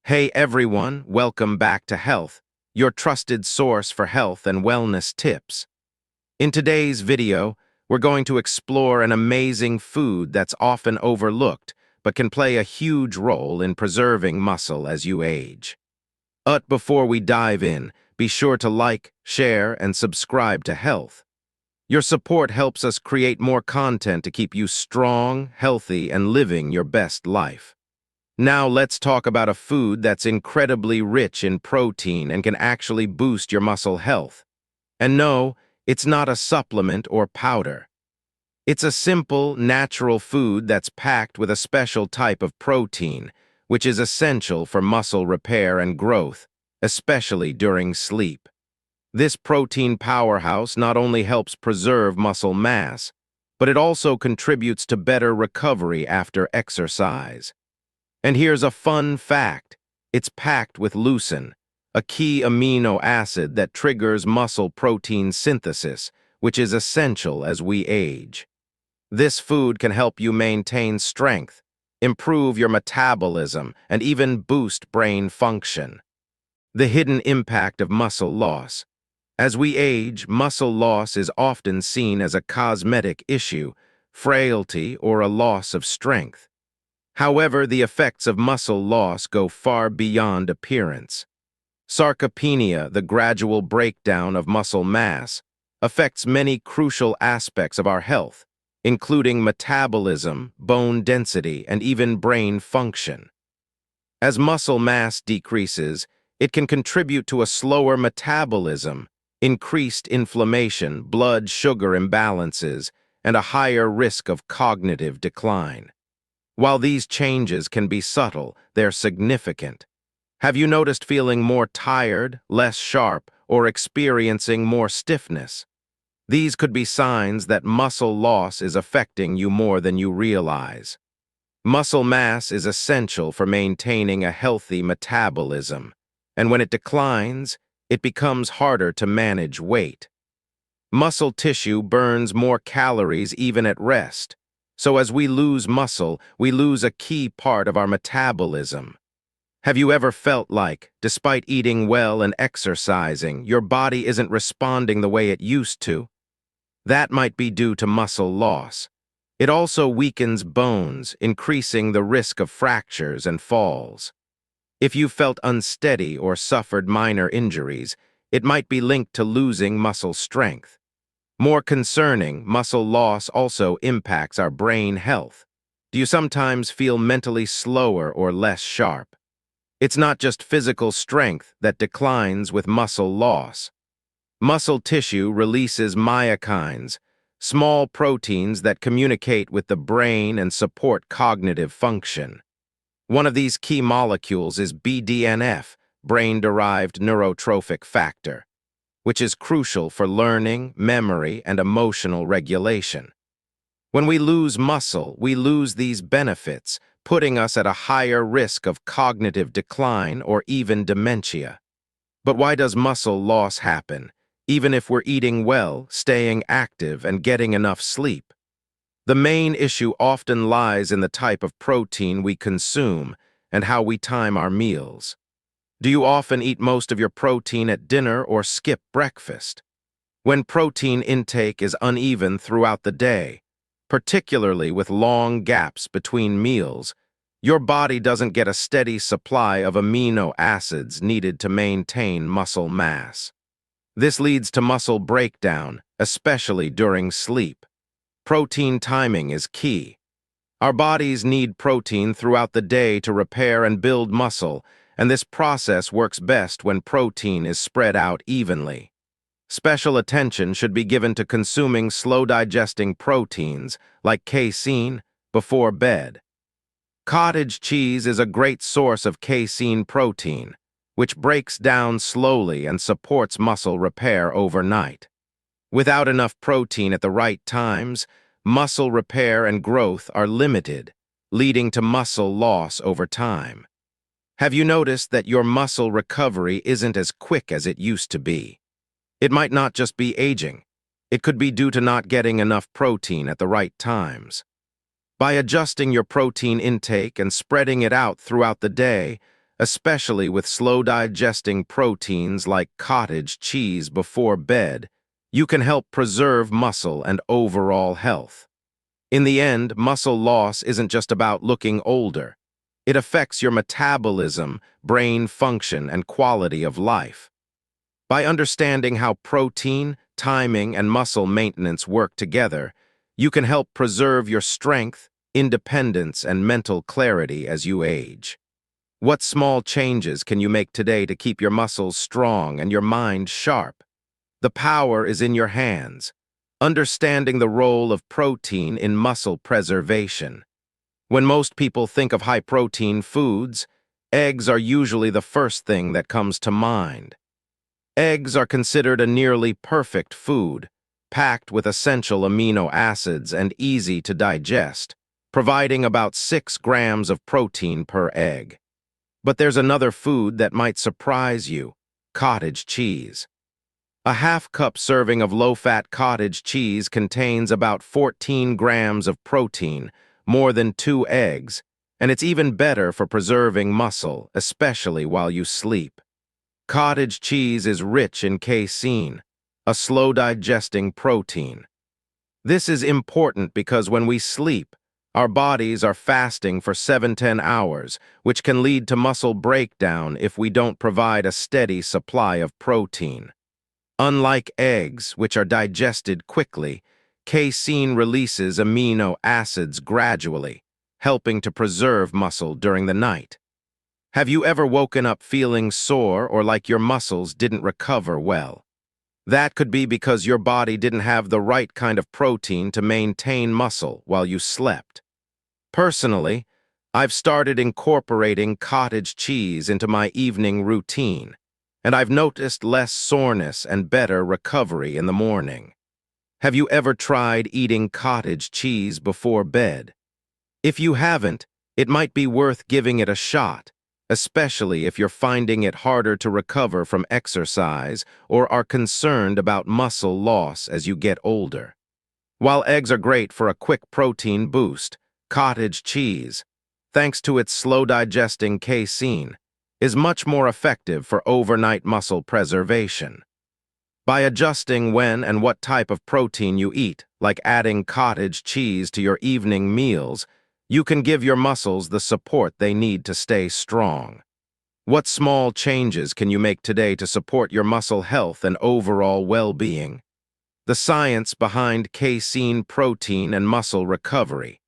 Hey everyone, welcome back to Health, your trusted source for health and wellness tips. In today's video, we're going to explore an amazing food that's often overlooked but can play a huge role in preserving muscle as you age. But before we dive in, be sure to like, share, and subscribe to Health. Your support helps us create more content to keep you strong, healthy, and living your best life. Now let's talk about a food that's incredibly rich in protein and can actually boost your muscle health. And no, it's not a supplement or powder. It's a simple, natural food that's packed with a special type of protein, which is essential for muscle repair and growth, especially during sleep. This protein powerhouse not only helps preserve muscle mass, but it also contributes to better recovery after exercise. And here's a fun fact. It's packed with leucin, a key amino acid that triggers muscle protein synthesis, which is essential as we age. This food can help you maintain strength, improve your metabolism, and even boost brain function. The hidden impact of muscle loss. As we age, muscle loss is often seen as a cosmetic issue, frailty, or a loss of strength. However, the effects of muscle loss go far beyond appearance. Sarcopenia, the gradual breakdown of muscle mass, affects many crucial aspects of our health, including metabolism, bone density, and even brain function. As muscle mass decreases, it can contribute to a slower metabolism, increased inflammation, blood sugar imbalances, and a higher risk of cognitive decline. While these changes can be subtle, they're significant. Have you noticed feeling more tired, less sharp, or experiencing more stiffness? These could be signs that muscle loss is affecting you more than you realize. Muscle mass is essential for maintaining a healthy metabolism, and when it declines, it becomes harder to manage weight. Muscle tissue burns more calories even at rest. So as we lose muscle, we lose a key part of our metabolism. Have you ever felt like, despite eating well and exercising, your body isn't responding the way it used to? That might be due to muscle loss. It also weakens bones, increasing the risk of fractures and falls. If you felt unsteady or suffered minor injuries, it might be linked to losing muscle strength. More concerning, muscle loss also impacts our brain health. Do you sometimes feel mentally slower or less sharp? It's not just physical strength that declines with muscle loss. Muscle tissue releases myokines, small proteins that communicate with the brain and support cognitive function. One of these key molecules is BDNF, brain-derived neurotrophic factor, which is crucial for learning, memory, and emotional regulation. When we lose muscle, we lose these benefits, putting us at a higher risk of cognitive decline or even dementia. But why does muscle loss happen, even if we're eating well, staying active, and getting enough sleep? The main issue often lies in the type of protein we consume and how we time our meals. Do you often eat most of your protein at dinner or skip breakfast? When protein intake is uneven throughout the day, particularly with long gaps between meals, your body doesn't get a steady supply of amino acids needed to maintain muscle mass. This leads to muscle breakdown, especially during sleep. Protein timing is key. Our bodies need protein throughout the day to repair and build muscle, and this process works best when protein is spread out evenly. Special attention should be given to consuming slow-digesting proteins, like casein, before bed. Cottage cheese is a great source of casein protein, which breaks down slowly and supports muscle repair overnight. Without enough protein at the right times, muscle repair and growth are limited, leading to muscle loss over time. Have you noticed that your muscle recovery isn't as quick as it used to be? It might not just be aging. It could be due to not getting enough protein at the right times. By adjusting your protein intake and spreading it out throughout the day, especially with slow-digesting proteins like cottage cheese before bed. You can help preserve muscle and overall health. In the end, muscle loss isn't just about looking older. It affects your metabolism, brain function, and quality of life. By understanding how protein, timing, and muscle maintenance work together, you can help preserve your strength, independence, and mental clarity as you age. What small changes can you make today to keep your muscles strong and your mind sharp? The power is in your hands. Understanding the role of protein in muscle preservation. When most people think of high-protein foods, eggs are usually the first thing that comes to mind. Eggs are considered a nearly perfect food, packed with essential amino acids and easy to digest, providing about 6 grams of protein per egg. But there's another food that might surprise you: cottage cheese. A half-cup serving of low-fat cottage cheese contains about 14 grams of protein, more than 2 eggs, and it's even better for preserving muscle, especially while you sleep. Cottage cheese is rich in casein, a slow-digesting protein. This is important because when we sleep, our bodies are fasting for 7–10 hours, which can lead to muscle breakdown if we don't provide a steady supply of protein. Unlike eggs, which are digested quickly, casein releases amino acids gradually, helping to preserve muscle during the night. Have you ever woken up feeling sore or like your muscles didn't recover well? That could be because your body didn't have the right kind of protein to maintain muscle while you slept. Personally, I've started incorporating cottage cheese into my evening routine, and I've noticed less soreness and better recovery in the morning. Have you ever tried eating cottage cheese before bed? If you haven't, it might be worth giving it a shot, especially if you're finding it harder to recover from exercise or are concerned about muscle loss as you get older. While eggs are great for a quick protein boost, cottage cheese, thanks to its slow-digesting casein, is much more effective for overnight muscle preservation. By adjusting when and what type of protein you eat, like adding cottage cheese to your evening meals, you can give your muscles the support they need to stay strong. What small changes can you make today to support your muscle health and overall well-being? The science behind casein protein and muscle recovery.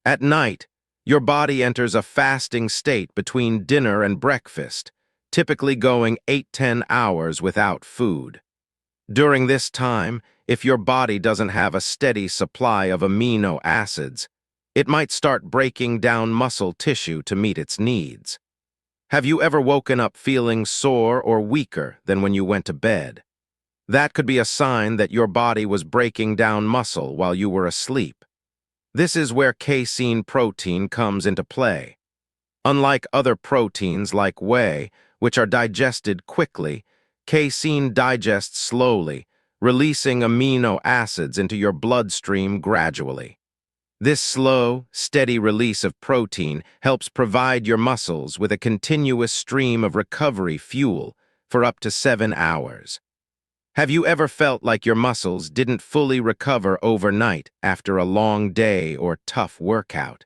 At night, your body enters a fasting state between dinner and breakfast, typically going 8–10 hours without food. During this time, if your body doesn't have a steady supply of amino acids, it might start breaking down muscle tissue to meet its needs. Have you ever woken up feeling sore or weaker than when you went to bed? That could be a sign that your body was breaking down muscle while you were asleep. This is where casein protein comes into play. Unlike other proteins like whey, which are digested quickly, casein digests slowly, releasing amino acids into your bloodstream gradually. This slow, steady release of protein helps provide your muscles with a continuous stream of recovery fuel for up to 7 hours. Have you ever felt like your muscles didn't fully recover overnight after a long day or tough workout?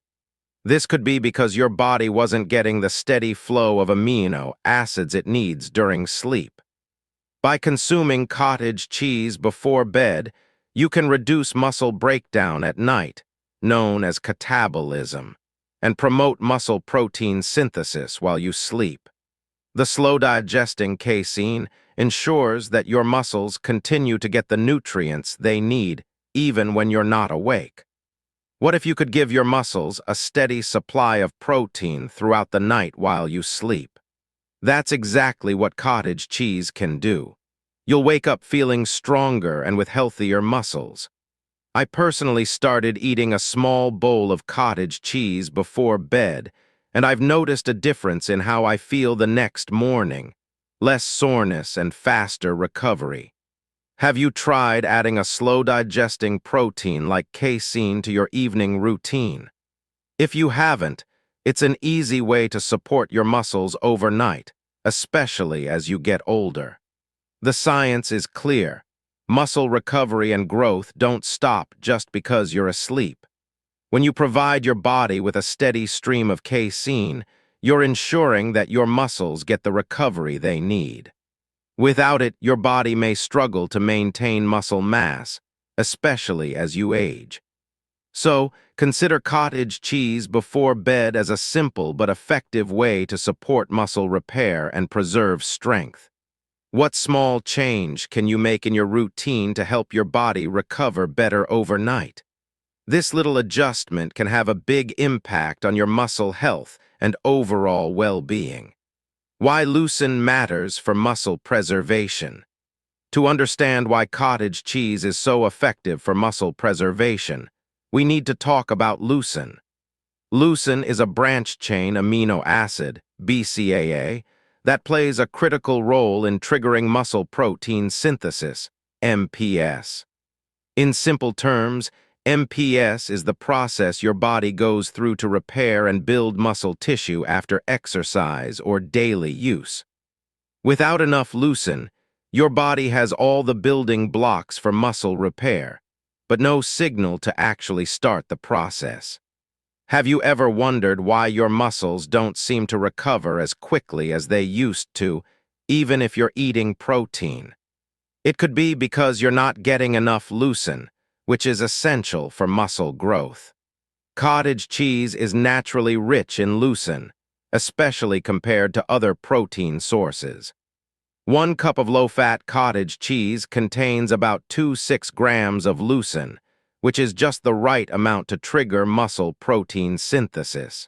This could be because your body wasn't getting the steady flow of amino acids it needs during sleep. By consuming cottage cheese before bed, you can reduce muscle breakdown at night, known as catabolism, and promote muscle protein synthesis while you sleep. The slow-digesting casein ensures that your muscles continue to get the nutrients they need even when you're not awake. What if you could give your muscles a steady supply of protein throughout the night while you sleep? That's exactly what cottage cheese can do. You'll wake up feeling stronger and with healthier muscles. I personally started eating a small bowl of cottage cheese before bed, and I've noticed a difference in how I feel the next morning: less soreness and faster recovery. Have you tried adding a slow-digesting protein like casein to your evening routine? If you haven't, It's an easy way to support your muscles overnight, especially as you get older. The science is clear. Muscle recovery and growth don't stop just because you're asleep. When you provide your body with a steady stream of casein, you're ensuring that your muscles get the recovery they need. Without it, your body may struggle to maintain muscle mass, especially as you age. So, consider cottage cheese before bed as a simple but effective way to support muscle repair and preserve strength. What small change can you make in your routine to help your body recover better overnight? This little adjustment can have a big impact on your muscle health and overall well-being. Why Lucin matters for muscle preservation. To understand why cottage cheese is so effective for muscle preservation, we need to talk about Lucin. Lucin is a branched-chain amino acid, BCAA, that plays a critical role in triggering muscle protein synthesis, MPS. In simple terms, MPS is the process your body goes through to repair and build muscle tissue after exercise or daily use. Without enough Lucin, your body has all the building blocks for muscle repair, but no signal to actually start the process. Have you ever wondered why your muscles don't seem to recover as quickly as they used to, even if you're eating protein? It could be because you're not getting enough Lucin, which is essential for muscle growth. Cottage cheese is naturally rich in Lucin, especially compared to other protein sources. 1 cup of low-fat cottage cheese contains about 2–6 grams of Lucin, which is just the right amount to trigger muscle protein synthesis.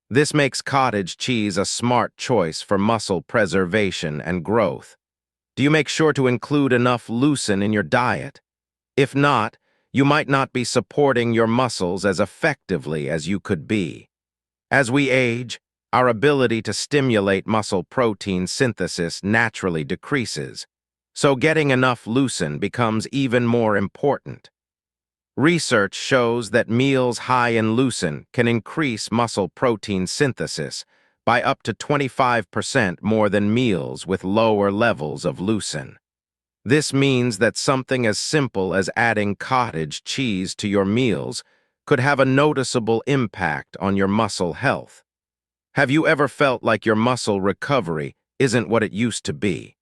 This makes cottage cheese a smart choice for muscle preservation and growth. Do you make sure to include enough Lucin in your diet? If not, you might not be supporting your muscles as effectively as you could be. As we age, our ability to stimulate muscle protein synthesis naturally decreases, so getting enough Lucin becomes even more important. Research shows that meals high in Lucin can increase muscle protein synthesis by up to 25% more than meals with lower levels of Lucin. This means that something as simple as adding cottage cheese to your meals could have a noticeable impact on your muscle health. Have you ever felt like your muscle recovery isn't what it used to be?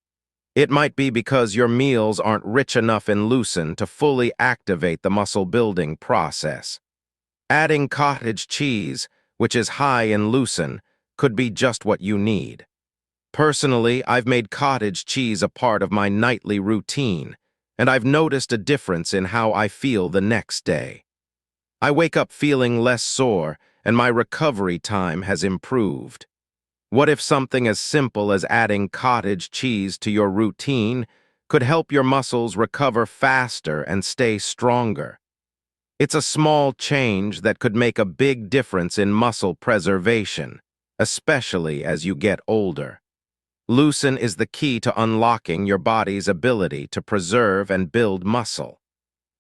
It might be because your meals aren't rich enough in Lucin to fully activate the muscle-building process. Adding cottage cheese, which is high in Lucin, could be just what you need. Personally, I've made cottage cheese a part of my nightly routine, and I've noticed a difference in how I feel the next day. I wake up feeling less sore, and my recovery time has improved. What if something as simple as adding cottage cheese to your routine could help your muscles recover faster and stay stronger? It's a small change that could make a big difference in muscle preservation, especially as you get older. Lucin is the key to unlocking your body's ability to preserve and build muscle.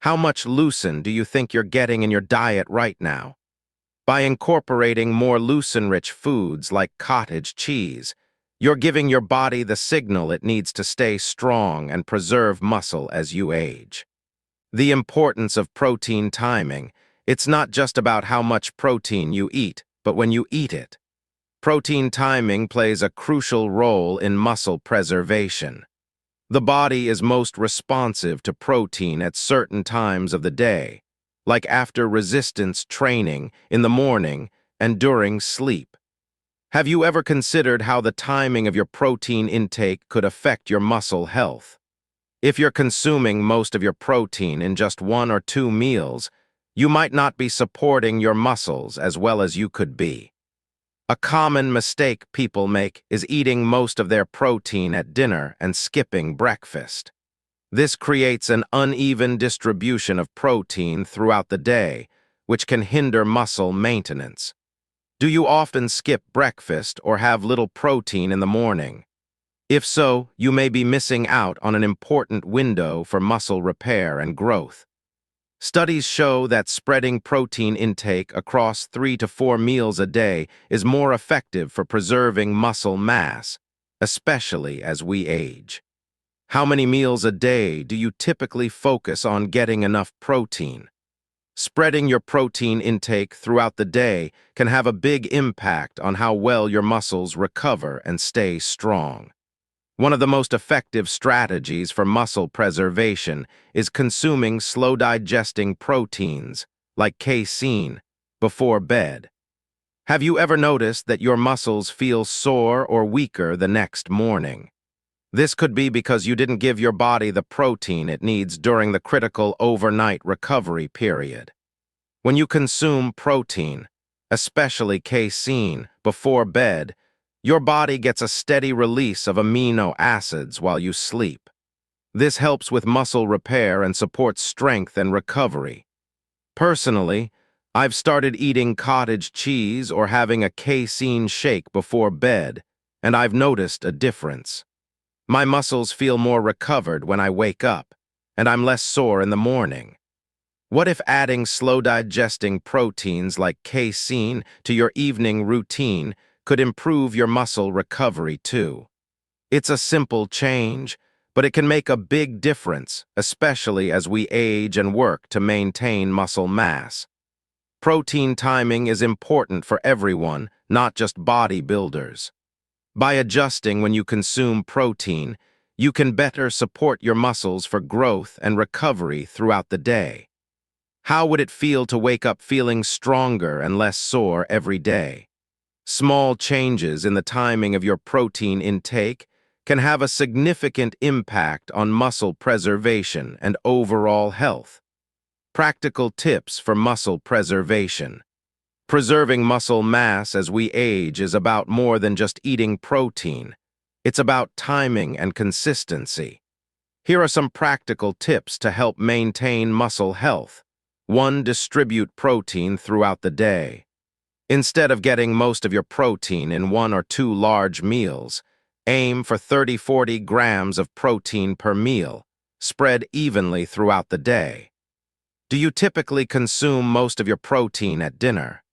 How much Lucin do you think you're getting in your diet right now? By incorporating more Lucin-rich foods like cottage cheese, you're giving your body the signal it needs to stay strong and preserve muscle as you age. The importance of protein timing. It's not just about how much protein you eat, but when you eat it. Protein timing plays a crucial role in muscle preservation. The body is most responsive to protein at certain times of the day, like after resistance training, in the morning, and during sleep. Have you ever considered how the timing of your protein intake could affect your muscle health? If you're consuming most of your protein in just 1 or 2 meals, you might not be supporting your muscles as well as you could be. A common mistake people make is eating most of their protein at dinner and skipping breakfast. This creates an uneven distribution of protein throughout the day, which can hinder muscle maintenance. Do you often skip breakfast or have little protein in the morning? If so, you may be missing out on an important window for muscle repair and growth. Studies show that spreading protein intake across 3 to 4 meals a day is more effective for preserving muscle mass, especially as we age. How many meals a day do you typically focus on getting enough protein? Spreading your protein intake throughout the day can have a big impact on how well your muscles recover and stay strong. One of the most effective strategies for muscle preservation is consuming slow-digesting proteins, like casein, before bed. Have you ever noticed that your muscles feel sore or weaker the next morning? This could be because you didn't give your body the protein it needs during the critical overnight recovery period. When you consume protein, especially casein, before bed, your body gets a steady release of amino acids while you sleep. This helps with muscle repair and supports strength and recovery. Personally, I've started eating cottage cheese or having a casein shake before bed, and I've noticed a difference. My muscles feel more recovered when I wake up, and I'm less sore in the morning. What if adding slow-digesting proteins like casein to your evening routine could improve your muscle recovery too? It's a simple change, but it can make a big difference, especially as we age and work to maintain muscle mass. Protein timing is important for everyone, not just bodybuilders. By adjusting when you consume protein, you can better support your muscles for growth and recovery throughout the day. How would it feel to wake up feeling stronger and less sore every day? Small changes in the timing of your protein intake can have a significant impact on muscle preservation and overall health. Practical tips for muscle preservation. Preserving muscle mass as we age is about more than just eating protein. It's about timing and consistency. Here are some practical tips to help maintain muscle health. 1. Distribute protein throughout the day. Instead of getting most of your protein in 1 or 2 large meals, aim for 30–40 grams of protein per meal, spread evenly throughout the day. Do you typically consume most of your protein at dinner?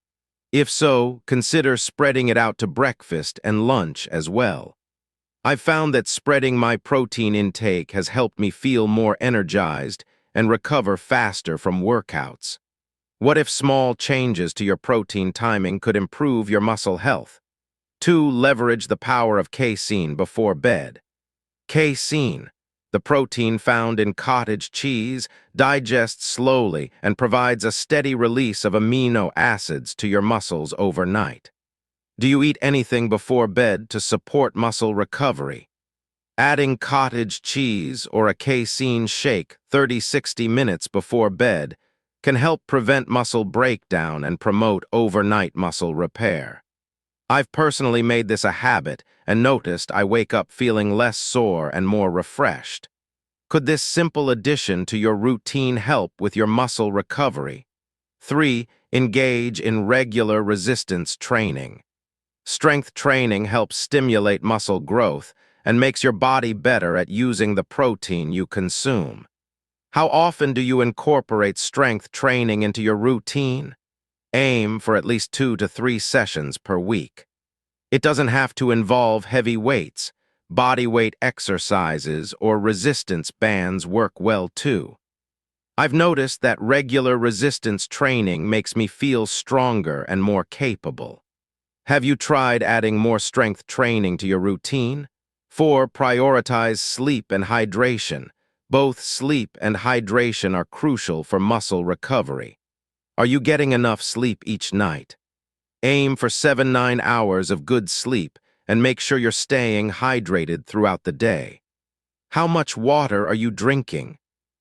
If so, consider spreading it out to breakfast and lunch as well. I've found that spreading my protein intake has helped me feel more energized and recover faster from workouts. What if small changes to your protein timing could improve your muscle health? 2. Leverage the power of casein before bed. Casein, the protein found in cottage cheese, digests slowly and provides a steady release of amino acids to your muscles overnight. Do you eat anything before bed to support muscle recovery? Adding cottage cheese or a casein shake 30–60 minutes before bed can help prevent muscle breakdown and promote overnight muscle repair. I've personally made this a habit and noticed I wake up feeling less sore and more refreshed. Could this simple addition to your routine help with your muscle recovery? 3. Engage in regular resistance training. Strength training helps stimulate muscle growth and makes your body better at using the protein you consume. How often do you incorporate strength training into your routine? Aim for at least 2 to 3 sessions per week. It doesn't have to involve heavy weights. Body weight exercises or resistance bands work well too. I've noticed that regular resistance training makes me feel stronger and more capable. Have you tried adding more strength training to your routine? 4. Prioritize sleep and hydration. Both sleep and hydration are crucial for muscle recovery. Are you getting enough sleep each night? Aim for 7–9 hours of good sleep and make sure you're staying hydrated throughout the day. How much water are you drinking?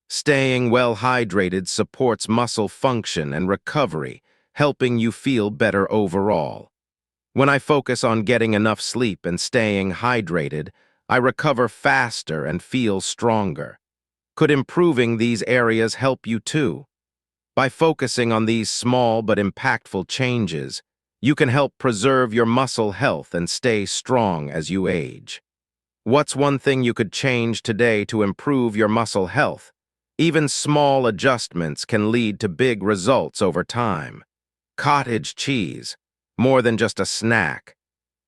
Staying well hydrated supports muscle function and recovery, helping you feel better overall. When I focus on getting enough sleep and staying hydrated, I recover faster and feel stronger. Could improving these areas help you too? By focusing on these small but impactful changes, you can help preserve your muscle health and stay strong as you age. What's one thing you could change today to improve your muscle health? Even small adjustments can lead to big results over time. Cottage cheese, more than just a snack.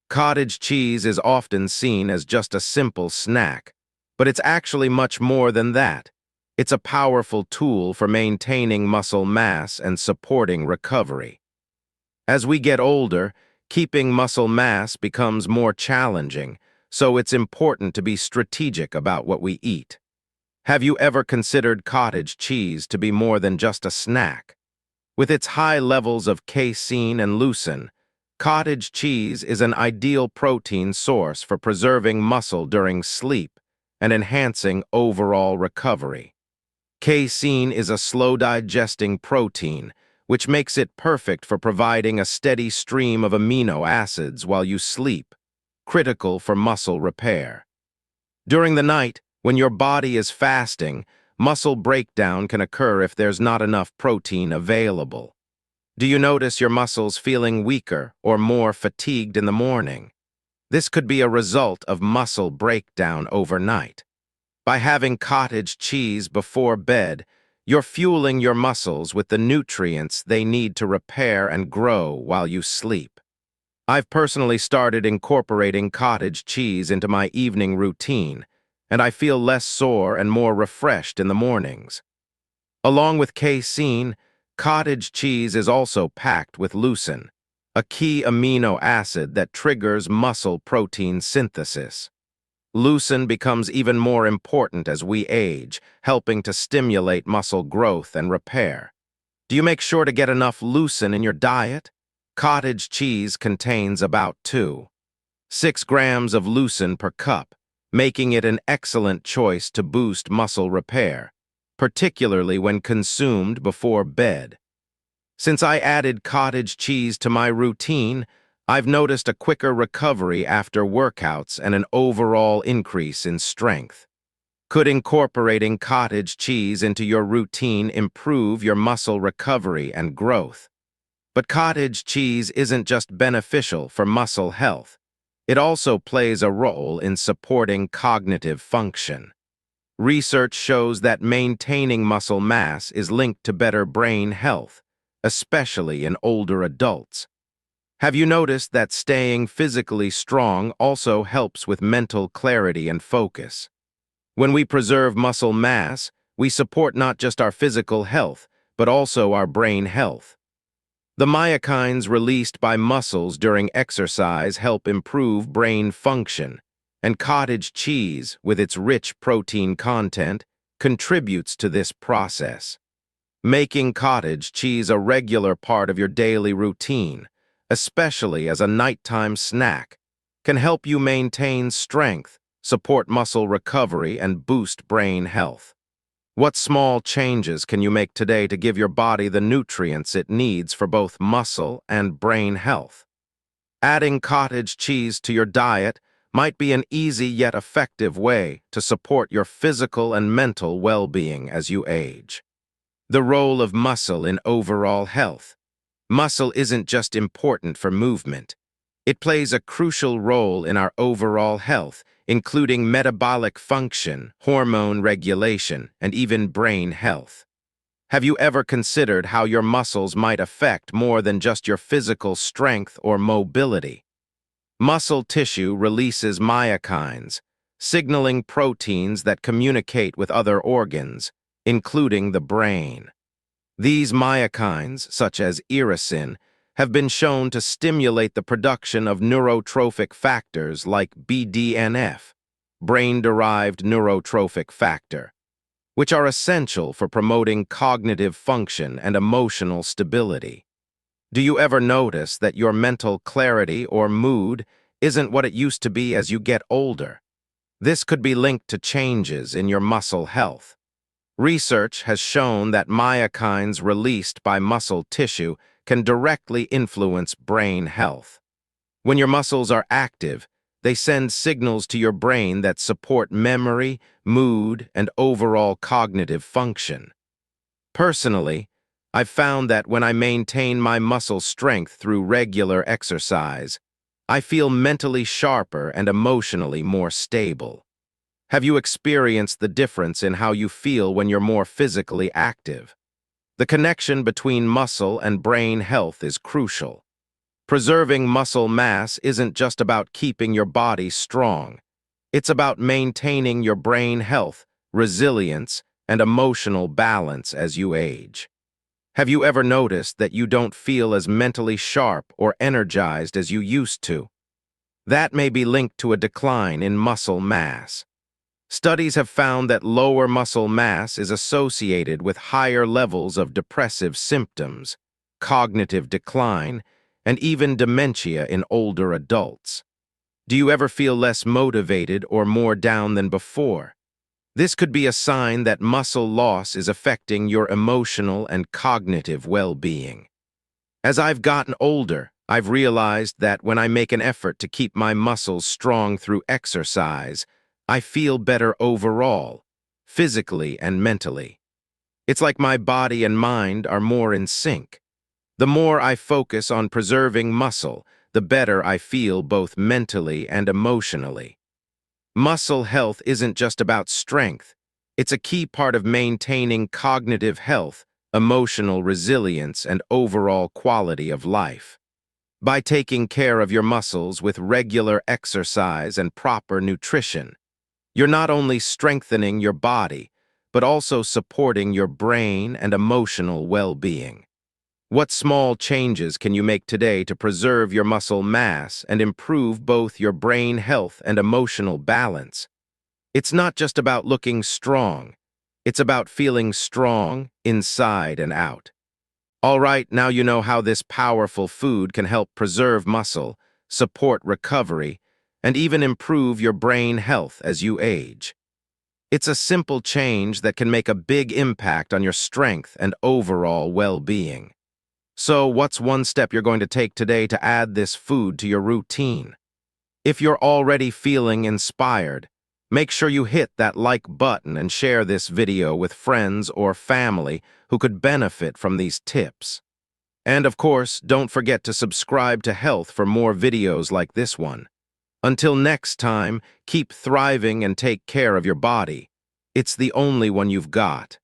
Cottage cheese is often seen as just a simple snack, but it's actually much more than that. It's a powerful tool for maintaining muscle mass and supporting recovery. As we get older, keeping muscle mass becomes more challenging, so it's important to be strategic about what we eat. Have you ever considered cottage cheese to be more than just a snack? With its high levels of casein and leucine, cottage cheese is an ideal protein source for preserving muscle during sleep and enhancing overall recovery. Casein is a slow-digesting protein, which makes it perfect for providing a steady stream of amino acids while you sleep, critical for muscle repair. During the night, when your body is fasting, muscle breakdown can occur if there's not enough protein available. Do you notice your muscles feeling weaker or more fatigued in the morning? This could be a result of muscle breakdown overnight. By having cottage cheese before bed, you're fueling your muscles with the nutrients they need to repair and grow while you sleep. I've personally started incorporating cottage cheese into my evening routine, and I feel less sore and more refreshed in the mornings. Along with casein, cottage cheese is also packed with leucine, a key amino acid that triggers muscle protein synthesis. Leucine becomes even more important as we age, helping to stimulate muscle growth and repair. Do you make sure to get enough leucine in your diet? Cottage cheese contains about 2.6 grams of leucine per cup, making it an excellent choice to boost muscle repair, particularly when consumed before bed. Since I added cottage cheese to my routine, I've noticed a quicker recovery after workouts and an overall increase in strength. Could incorporating cottage cheese into your routine improve your muscle recovery and growth? But cottage cheese isn't just beneficial for muscle health. It also plays a role in supporting cognitive function. Research shows that maintaining muscle mass is linked to better brain health, especially in older adults. Have you noticed that staying physically strong also helps with mental clarity and focus? When we preserve muscle mass, we support not just our physical health, but also our brain health. The myokines released by muscles during exercise help improve brain function, and cottage cheese, with its rich protein content, contributes to this process. Making cottage cheese a regular part of your daily routine, especially as a nighttime snack, can help you maintain strength, support muscle recovery, and boost brain health. What small changes can you make today to give your body the nutrients it needs for both muscle and brain health? Adding cottage cheese to your diet might be an easy yet effective way to support your physical and mental well-being as you age. The role of muscle in overall health. Muscle isn't just important for movement. It plays a crucial role in our overall health, including metabolic function, hormone regulation, and even brain health. Have you ever considered how your muscles might affect more than just your physical strength or mobility? Muscle tissue releases myokines, signaling proteins that communicate with other organs, including the brain. These myokines, such as irisin, have been shown to stimulate the production of neurotrophic factors like BDNF, brain-derived neurotrophic factor, which are essential for promoting cognitive function and emotional stability. Do you ever notice that your mental clarity or mood isn't what it used to be as you get older? This could be linked to changes in your muscle health. Research has shown that myokines released by muscle tissue can directly influence brain health. When your muscles are active, they send signals to your brain that support memory, mood, and overall cognitive function. Personally, I've found that when I maintain my muscle strength through regular exercise, I feel mentally sharper and emotionally more stable. Have you experienced the difference in how you feel when you're more physically active? The connection between muscle and brain health is crucial. Preserving muscle mass isn't just about keeping your body strong. It's about maintaining your brain health, resilience, and emotional balance as you age. Have you ever noticed that you don't feel as mentally sharp or energized as you used to? That may be linked to a decline in muscle mass. Studies have found that lower muscle mass is associated with higher levels of depressive symptoms, cognitive decline, and even dementia in older adults. Do you ever feel less motivated or more down than before? This could be a sign that muscle loss is affecting your emotional and cognitive well-being. As I've gotten older, I've realized that when I make an effort to keep my muscles strong through exercise, I feel better overall, physically and mentally. It's like my body and mind are more in sync. The more I focus on preserving muscle, the better I feel both mentally and emotionally. Muscle health isn't just about strength. It's a key part of maintaining cognitive health, emotional resilience, and overall quality of life. By taking care of your muscles with regular exercise and proper nutrition, you're not only strengthening your body, but also supporting your brain and emotional well-being. What small changes can you make today to preserve your muscle mass and improve both your brain health and emotional balance? It's not just about looking strong. It's about feeling strong inside and out. All right, now you know how this powerful food can help preserve muscle, support recovery, and even improve your brain health as you age. It's a simple change that can make a big impact on your strength and overall well-being. So, what's one step you're going to take today to add this food to your routine? If you're already feeling inspired, make sure you hit that like button and share this video with friends or family who could benefit from these tips. And of course, don't forget to subscribe to Health for more videos like this one. Until next time, keep thriving and take care of your body. It's the only one you've got.